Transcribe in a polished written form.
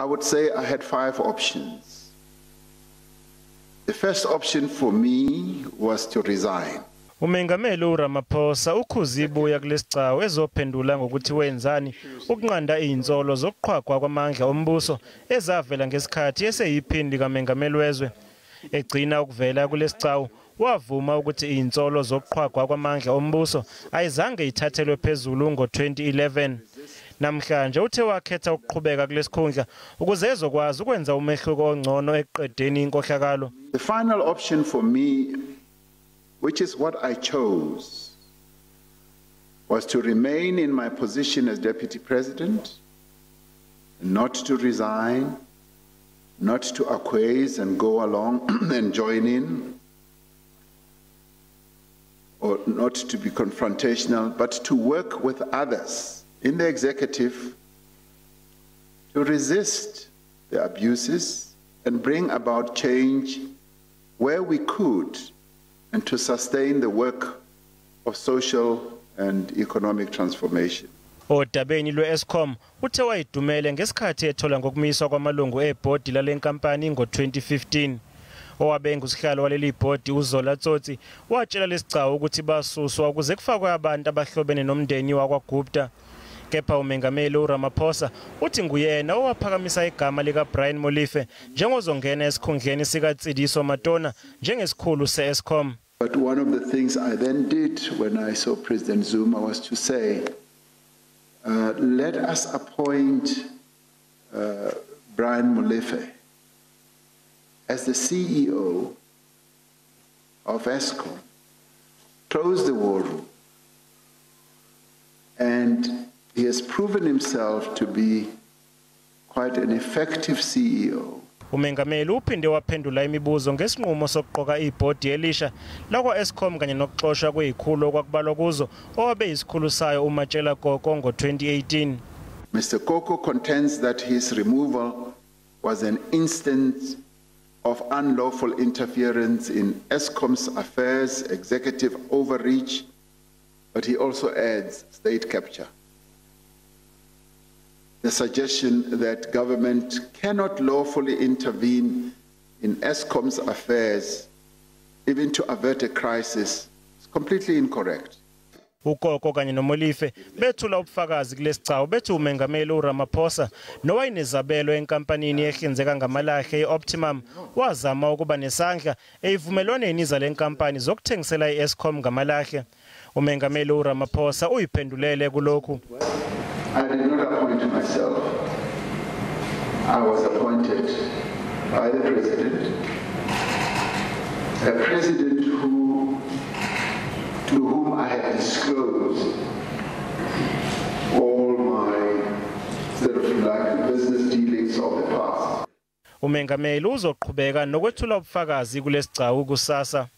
I would say I had 5 options. The first option for me was to resign. Umengameli uRamaphosa ukhuzibuya kulesicawu ezophendula ngokuthi wenzani ukunqanda izinsolo zokuqhwagwa kwamandla oMbuso ezavela ngesikhathi eseyiphini likaMengameli wezwe. Egcina ukuvela kulesicawu wavuma ukuthi izinsolo zokuqhwagwa kwamandla oMbuso ayizange ithathelwe phezulu ngo-2011. Namhlanje uthe wakhetha ukuqhubeka kulesikhundla ukuze ezokwazi ukwenza umehluko ongcono eqedeni inkohlakalo. The final option for me, which is what I chose, was to remain in my position as Deputy President, not to resign, not to acquiesce and go along and join in, or not to be confrontational, but to work with others in the executive to resist the abuses and bring about change where we could, and to sustain the work of social and economic transformation. Odabeni lwe-Eskom uthe wayidumele ngesikhathi ethola ngokumiswa kwamalungu ebhodi lalenkampani ngo-2015. Owayengusihlalo waleli bhodi uZola Tsotsi watshela lesicawu ukuthi basuswa ukuze kufakwe abantu abahlobene nomndeni wakwaGupta. Kepha umengameli uRamaphosa uthi nguyena owaphakamisa igama lika Brian Molefe njengozongena esikhundleni sikaNtsidiso Matona njengesikhulu se-Eskom. But one of the things I then did when I saw President Zuma was to say, let us appoint Brian Molefe as the CEO of Eskom, close the war room, and he has proven himself to be quite an effective CEO. Umengameli uphinde waphendula imibuzo ngesinqumo sokuqoka ibhodi elisha lakwa-Eskom kanye nokuxoshwa kwezikhulu okwakubalwa kuzo owabe isikhulu sayo uMatshela Koko ngo-2018. Mr. Koko contends that his removal was an instance of unlawful interference in Eskom's affairs, executive overreach, but he also adds state capture. The suggestion that government cannot lawfully intervene in Eskom's affairs, even to avert a crisis, is completely incorrect. Ukoko kanye noMolife bethula ubufakazi kulesicawu bethi umengameli uRamaphosa nowayinezabelo enkampanini ehlinzeka ngamalahle eOptimum wazama ukuba nesandla eyivumelwaneni zalenkampani zokuthengisela iEskom ngamalahle. Umengameli uRamaphosa uyiphendulele kulokhu. I did not appoint myself. I was appointed by the President, a President to whom I had disclosed all my sort of like business dealings of the past. Umengameli uzoqhubeka nokwethula ubufakazi kulesicawu kusasa.